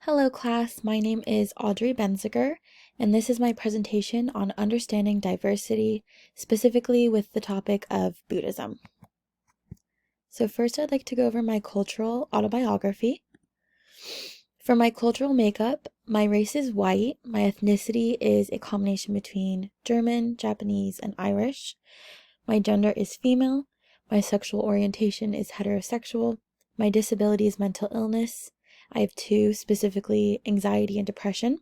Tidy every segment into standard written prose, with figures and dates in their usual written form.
Hello class, my name is Audrey Baenziger, and this is my presentation on understanding diversity, specifically with the topic of Buddhism. So first I'd like to go over my cultural autobiography. For my cultural makeup, my race is white, my ethnicity is a combination between German, Japanese, and Irish. My gender is female, my sexual orientation is heterosexual, my disability is mental illness. I have two, specifically anxiety and depression.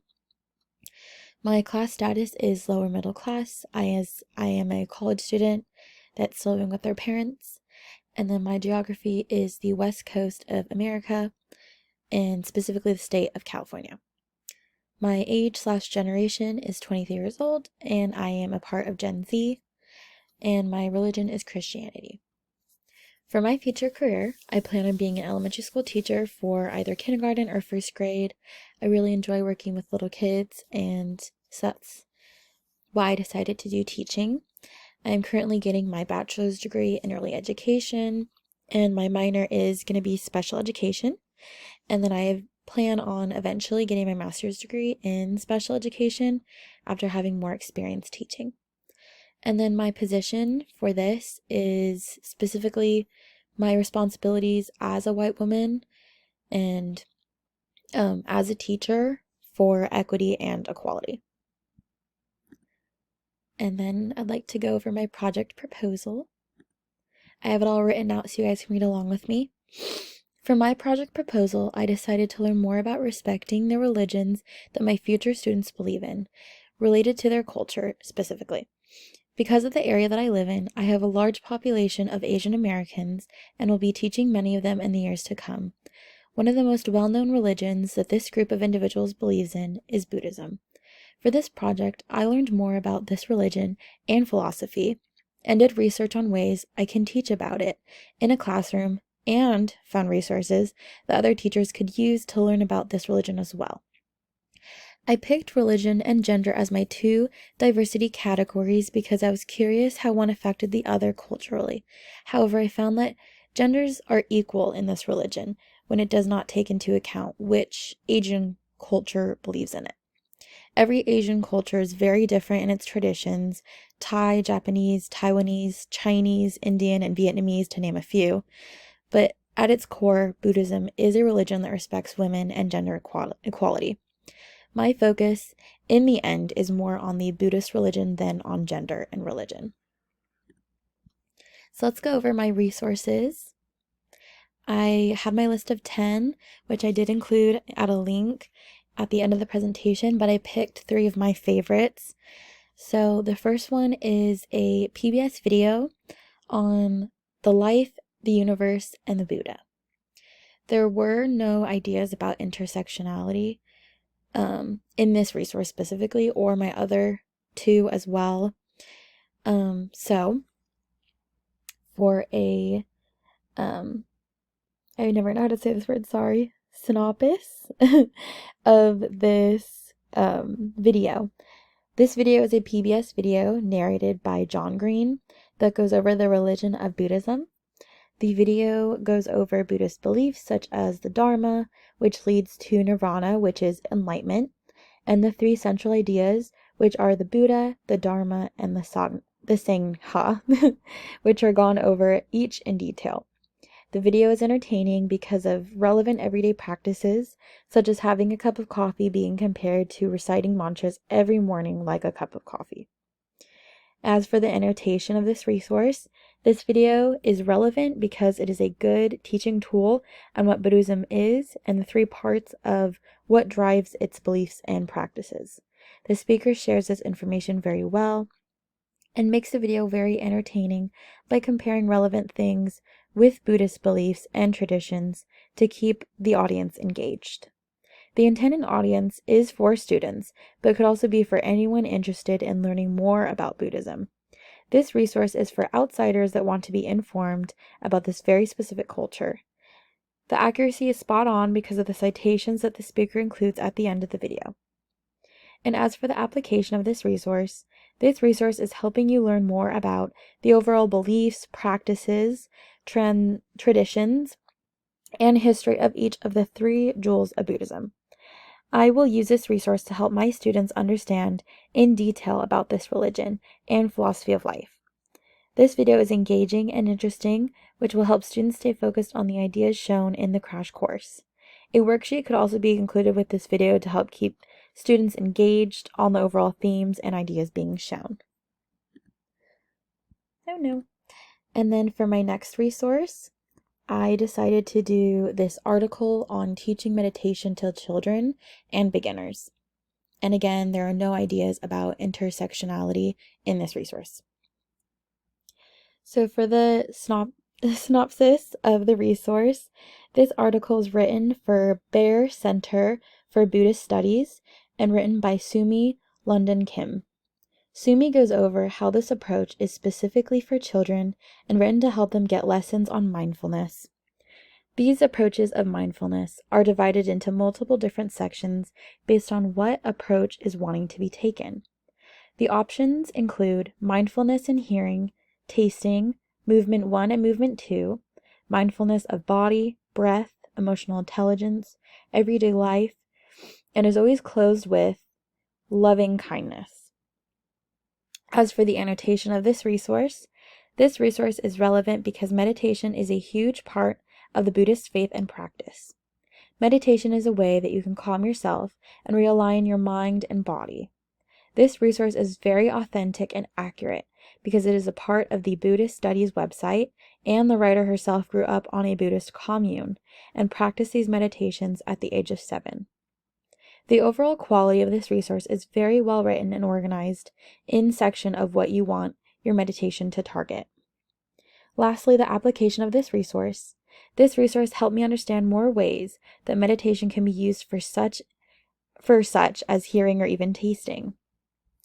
My class status is lower middle class. I am a college student that's living with their parents. And then my geography is the west coast of America, and specifically the state of California. My age/generation is 23 years old, and I am a part of Gen Z, and my religion is Christianity. For my future career, I plan on being an elementary school teacher for either kindergarten or first grade. I really enjoy working with little kids, and so that's why I decided to do teaching. I am currently getting my bachelor's degree in early education, and my minor is going to be special education. And then I plan on eventually getting my master's degree in special education after having more experience teaching. And then my position for this is specifically my responsibilities as a white woman and as a teacher for equity and equality. And then I'd like to go over my project proposal. I have it all written out so you guys can read along with me. For my project proposal, I decided to learn more about respecting the religions that my future students believe in, related to their culture specifically. Because of the area that I live in, I have a large population of Asian Americans and will be teaching many of them in the years to come. One of the most well-known religions that this group of individuals believes in is Buddhism. For this project, I learned more about this religion and philosophy and did research on ways I can teach about it in a classroom and found resources that other teachers could use to learn about this religion as well. I picked religion and gender as my two diversity categories because I was curious how one affected the other culturally. However, I found that genders are equal in this religion when it does not take into account which Asian culture believes in it. Every Asian culture is very different in its traditions: Thai, Japanese, Taiwanese, Chinese, Indian, and Vietnamese, to name a few. But at its core, Buddhism is a religion that respects women and gender equality. My focus, in the end, is more on the Buddhist religion than on gender and religion. So let's go over my resources. I have my list of 10, which I did include at a link at the end of the presentation, but I picked 3 of my favorites. So the first one is a PBS video on the life, the universe, and the Buddha. There were no ideas about intersectionality in this resource specifically, or my other 2 as well. So for a I never know how to say this word, sorry, synopsis of this video. This video is a PBS video narrated by John Green that goes over the religion of Buddhism. The video goes over Buddhist beliefs such as the Dharma, which leads to nirvana, which is enlightenment, and the 3 central ideas, which are the Buddha, the Dharma, and the Sangha, which are gone over each in detail. The video is entertaining because of relevant everyday practices, such as having a cup of coffee being compared to reciting mantras every morning like a cup of coffee. As for the annotation of this resource, this video is relevant because it is a good teaching tool on what Buddhism is and the 3 parts of what drives its beliefs and practices. The speaker shares this information very well and makes the video very entertaining by comparing relevant things with Buddhist beliefs and traditions to keep the audience engaged. The intended audience is for students, but could also be for anyone interested in learning more about Buddhism. This resource is for outsiders that want to be informed about this very specific culture. The accuracy is spot on because of the citations that the speaker includes at the end of the video. And as for the application of this resource is helping you learn more about the overall beliefs, practices, traditions, and history of each of the 3 jewels of Buddhism. I will use this resource to help my students understand in detail about this religion and philosophy of life. This video is engaging and interesting, which will help students stay focused on the ideas shown in the crash course. A worksheet could also be included with this video to help keep students engaged on the overall themes and ideas being shown. Oh no. And then for my next resource, I decided to do this article on teaching meditation to children and beginners. And again, there are no ideas about intersectionality in this resource. So for the synopsis of the resource, this article is written for Bear Center for Buddhist Studies and written by Sumi London Kim. Sumi goes over how this approach is specifically for children and written to help them get lessons on mindfulness. These approaches of mindfulness are divided into multiple different sections based on what approach is wanting to be taken. The options include mindfulness in hearing, tasting, movement 1 and movement 2, mindfulness of body, breath, emotional intelligence, everyday life, and is always closed with loving kindness. As for the annotation of this resource is relevant because meditation is a huge part of the Buddhist faith and practice. Meditation is a way that you can calm yourself and realign your mind and body. This resource is very authentic and accurate because it is a part of the Buddhist Studies website, and the writer herself grew up on a Buddhist commune and practiced these meditations at the age of 7. The overall quality of this resource is very well written and organized in section of what you want your meditation to target. Lastly, the application of this resource. This resource helped me understand more ways that meditation can be used for such as hearing or even tasting.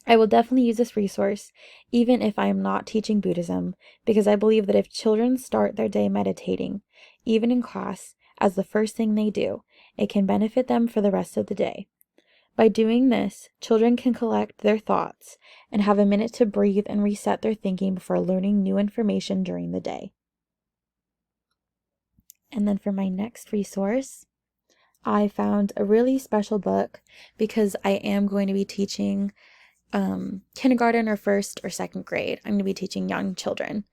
I will definitely use this resource even if I am not teaching Buddhism, because I believe that if children start their day meditating, even in class, as the first thing they do, it can benefit them for the rest of the day. By doing this, children can collect their thoughts and have a minute to breathe and reset their thinking before learning new information during the day. And then for my next resource, I found a really special book because I am going to be teaching kindergarten or first or second grade. I'm going to be teaching young children.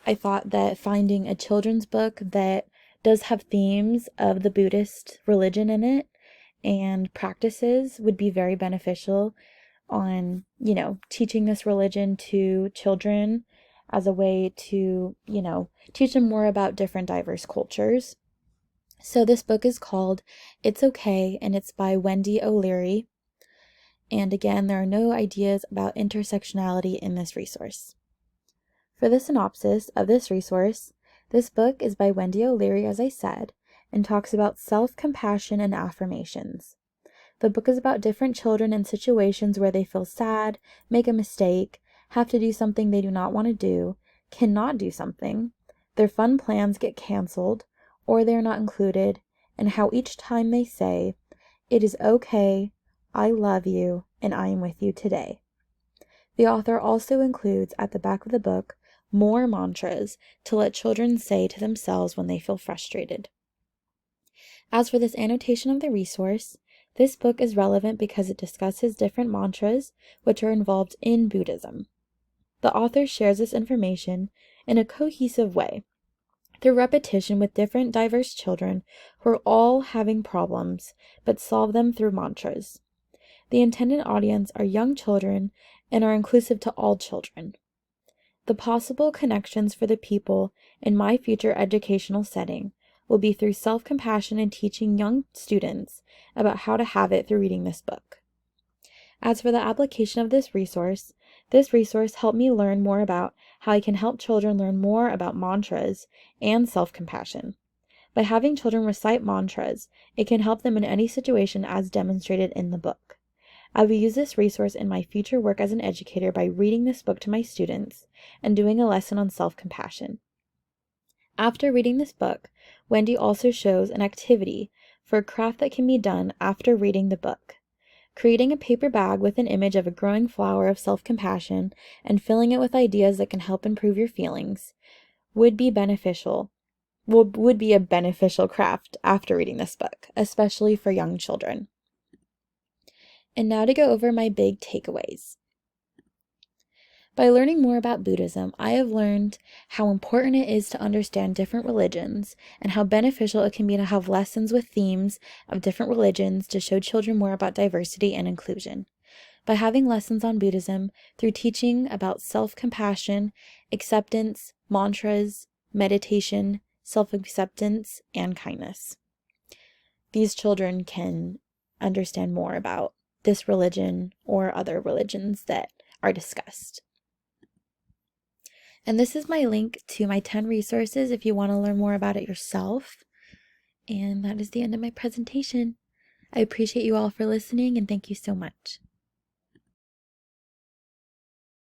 I thought that finding a children's book that does have themes of the Buddhist religion in it and practices would be very beneficial on, teaching this religion to children as a way to, teach them more about different diverse cultures. So this book is called It's Okay, and it's by Wendy O'Leary. And again, there are no ideas about intersectionality in this resource. For the synopsis of this resource, this book is by Wendy O'Leary, as I said, and talks about self-compassion and affirmations. The book is about different children in situations where they feel sad, make a mistake, have to do something they do not want to do, cannot do something, their fun plans get canceled, or they are not included, and how each time they say, "It is okay, I love you, and I am with you today." The author also includes at the back of the book more mantras to let children say to themselves when they feel frustrated. As for this annotation of the resource, this book is relevant because it discusses different mantras which are involved in Buddhism. The author shares this information in a cohesive way through repetition with different diverse children who are all having problems but solve them through mantras. The intended audience are young children and are inclusive to all children. The possible connections for the people in my future educational setting will be through self-compassion and teaching young students about how to have it through reading this book. As for the application of this resource helped me learn more about how I can help children learn more about mantras and self-compassion. By having children recite mantras, it can help them in any situation as demonstrated in the book. I will use this resource in my future work as an educator by reading this book to my students and doing a lesson on self-compassion. After reading this book, Wendy also shows an activity for a craft that can be done after reading the book. Creating a paper bag with an image of a growing flower of self-compassion and filling it with ideas that can help improve your feelings would be a beneficial craft after reading this book, especially for young children. And now to go over my big takeaways. By learning more about Buddhism, I have learned how important it is to understand different religions and how beneficial it can be to have lessons with themes of different religions to show children more about diversity and inclusion. By having lessons on Buddhism through teaching about self-compassion, acceptance, mantras, meditation, self-acceptance, and kindness. These children can understand more about this religion or other religions that are discussed. And this is my link to my 10 resources if you want to learn more about it yourself. And that is the end of my presentation. I appreciate you all for listening, and thank you so much.